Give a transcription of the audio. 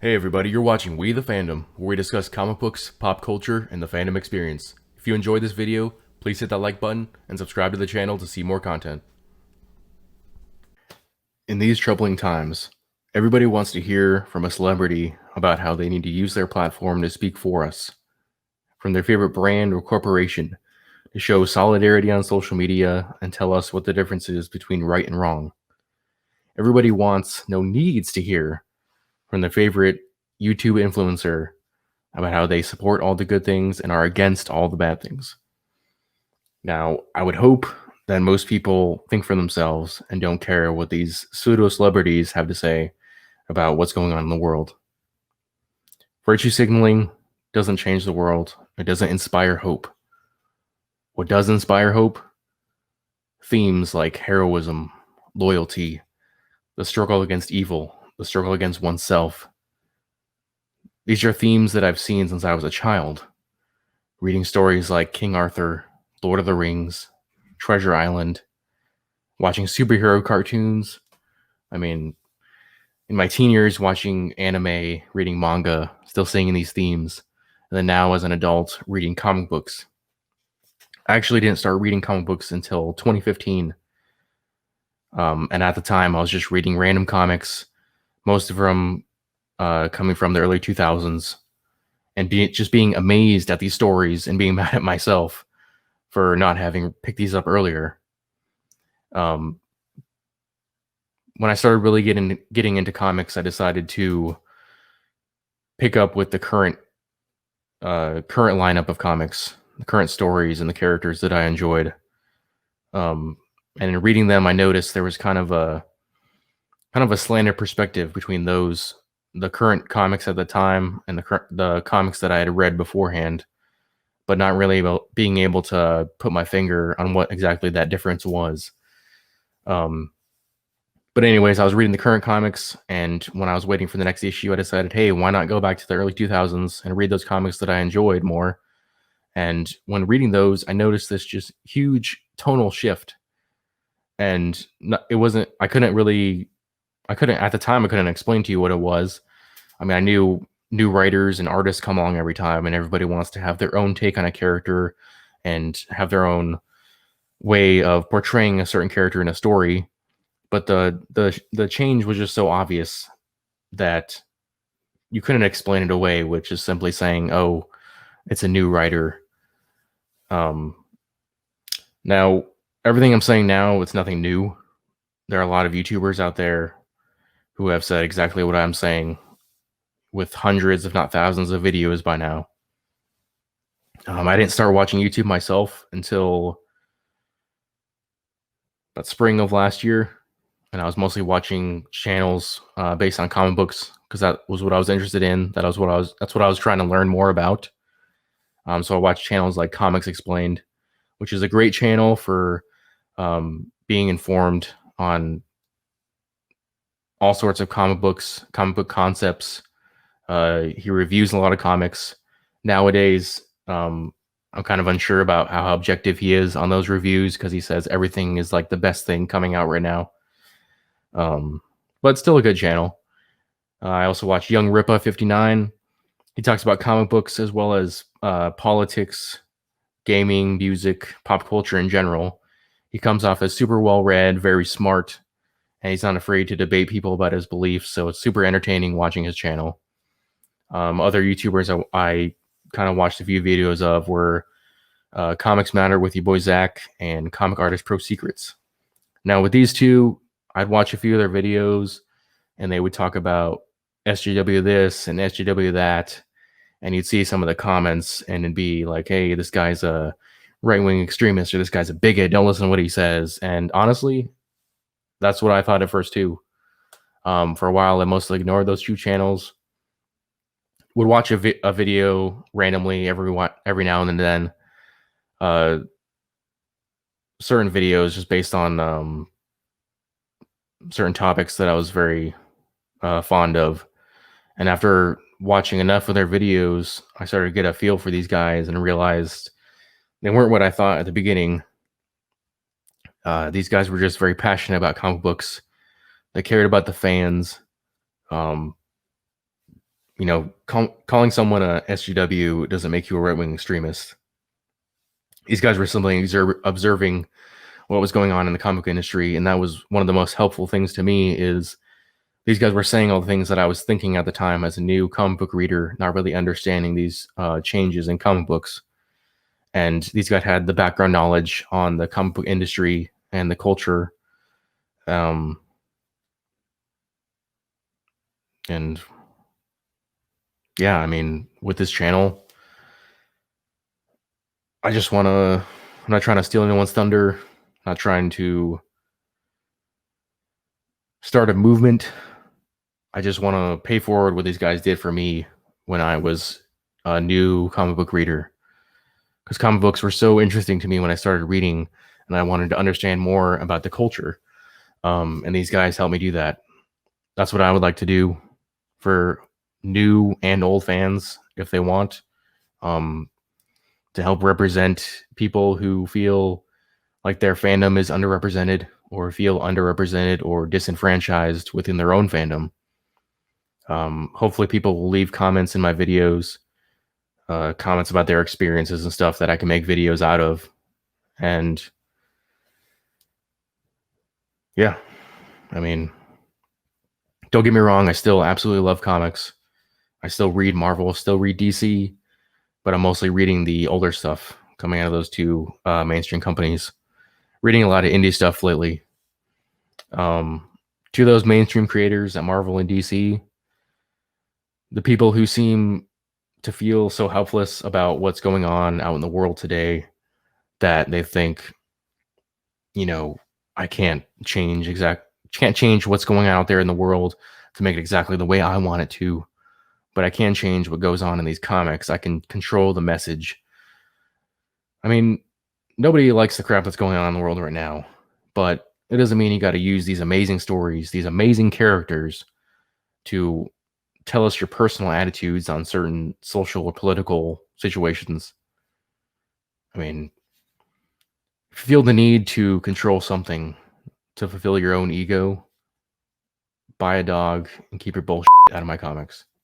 Hey everybody, you're watching We the Fandom, where we discuss comic books, pop culture, and the fandom experience. If you enjoyed this video, please hit that like button and subscribe to the channel to see more content. In these troubling times, everybody wants to hear from a celebrity about how they need to use their platform to speak for us, from their favorite brand or corporation, to show solidarity on social media and tell us what the difference is between right and wrong. Everybody wants, no needs to hear from their favorite YouTube influencer about how they support all the good things and are against all the bad things. Now, I would hope that most people think for themselves and don't care what these pseudo celebrities have to say about what's going on in the world. Virtue signaling doesn't change the world, it doesn't inspire hope. What does inspire hope? Themes like heroism, loyalty, the struggle against evil, the struggle against oneself. These are themes that I've seen since I was a child, reading stories like King Arthur, Lord of the Rings, Treasure Island, watching superhero cartoons. I mean, in my teen years, watching anime, reading manga, still seeing these themes. And then now, as an adult, reading comic books. I actually didn't start reading comic books until 2015. And at the time, I was just reading random comics, most of them coming from the early 2000s, and just being amazed at these stories and being mad at myself for not having picked these up earlier. When I started really getting into comics, I decided to pick up with the current lineup of comics, the current stories and the characters that I enjoyed. And in reading them, I noticed there was kind of a slanted perspective between the current comics at the time and the comics that I had read beforehand, but not really being able to put my finger on what exactly that difference was. But anyways, I was reading the current comics, and when I was waiting for the next issue, I decided, hey, why not go back to the early 2000s and read those comics that I enjoyed more? And when reading those, I noticed this just huge tonal shift. And it wasn't, I couldn't at the time, I couldn't explain to you what it was. I mean, I knew new writers and artists come along every time, and everybody wants to have their own take on a character and have their own way of portraying a certain character in a story. But the change was just so obvious that you couldn't explain it away, which is simply saying, "Oh, it's a new writer." Um, Now, everything I'm saying now, it's nothing new. There are a lot of YouTubers out there who have said exactly what I'm saying with hundreds, if not thousands, of videos by now. I didn't start watching YouTube myself until about spring of last year, and I was mostly watching channels based on comic books because that was what I was interested in. That's what I was trying to learn more about. So I watched channels like Comics Explained, which is a great channel for being informed on all sorts of comic books, comic book concepts. He reviews a lot of comics. Nowadays, I'm kind of unsure about how objective he is on those reviews because he says everything is like the best thing coming out right now. But still a good channel. I also watch Young Ripa 59. He talks about comic books as well as politics, gaming, music, pop culture in general. He comes off as super well read, very smart, and he's not afraid to debate people about his beliefs. So it's super entertaining watching his channel. Other YouTubers I kind of watched a few videos of were Comics Matter with your boy Zach and Comic Artist Pro Secrets. Now with these two, I'd watch a few of their videos and they would talk about SJW this and SJW that, and you'd see some of the comments and it'd be like, hey, this guy's a right-wing extremist or this guy's a bigot, don't listen to what he says. And honestly, that's what I thought at first too. For a while I mostly ignored those two channels, would watch a video randomly every now and then. Certain videos just based on certain topics that I was very fond of. And after watching enough of their videos, I started to get a feel for these guys and realized they weren't what I thought at the beginning. These guys were just very passionate about comic books. They cared about the fans. calling someone a SGW doesn't make you a right-wing extremist. These guys were simply observing what was going on in the comic book industry, and that was one of the most helpful things to me. Is these guys were saying all the things that I was thinking at the time as a new comic book reader, not really understanding these changes in comic books. And these guys had the background knowledge on the comic book industry and the culture. And yeah, I mean, with this channel, I'm not trying to steal anyone's thunder, not trying to start a movement. I just want to pay forward what these guys did for me when I was a new comic book reader. Because comic books were so interesting to me when I started reading, and I wanted to understand more about the culture. And these guys helped me do that. That's what I would like to do for new and old fans, if they want, to help represent people who feel like their fandom is underrepresented, or feel underrepresented or disenfranchised within their own fandom. Hopefully people will leave comments in my videos, comments about their experiences and stuff that I can make videos out of. And yeah, I mean, don't get me wrong, I still absolutely love comics. I still read Marvel, still read DC, but I'm mostly reading the older stuff coming out of those two mainstream companies. Reading a lot of indie stuff lately. To those mainstream creators at Marvel and DC, the people who seem to feel so helpless about what's going on out in the world today that they think, I can't change what's going on out there in the world to make it exactly the way I want it to, but I can change what goes on in these comics. I can control the message. I mean, nobody likes the crap that's going on in the world right now, but it doesn't mean you got to use these amazing stories, these amazing characters to tell us your personal attitudes on certain social or political situations. I mean, if you feel the need to control something to fulfill your own ego, buy a dog and keep your bullshit out of my comics.